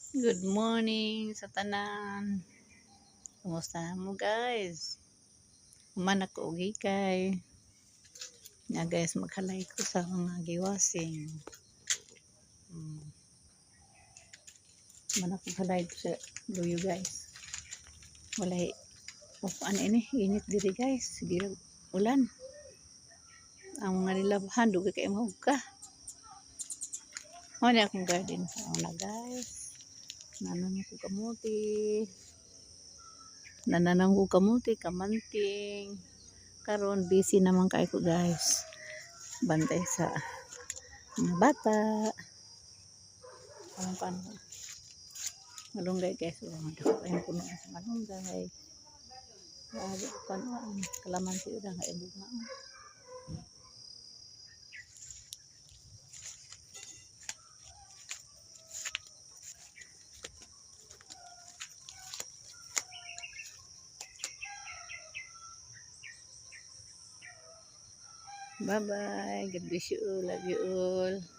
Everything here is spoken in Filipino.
Good morning sa tanan. Kumusta mo guys? Human ako og hikay. Nga guys, maghalay ko sa mga giwasing. Human ako halay ko sa luyo guys. Walay ano ini, init diri guys. Sige ulan. Ang mga nilabahan, dugay kayo mahugka. Ano akong garden sa una guys. Nananong ko kamuti. Nananong ko kamuti, kamanting. Karon busy naman kayo ko guys. Bantay sa mga bata. Ano malunggay guys. Ayun puno na sa malunggay. Kalamansi udah nga bunga. Bye bye. God bless you all. Love you all.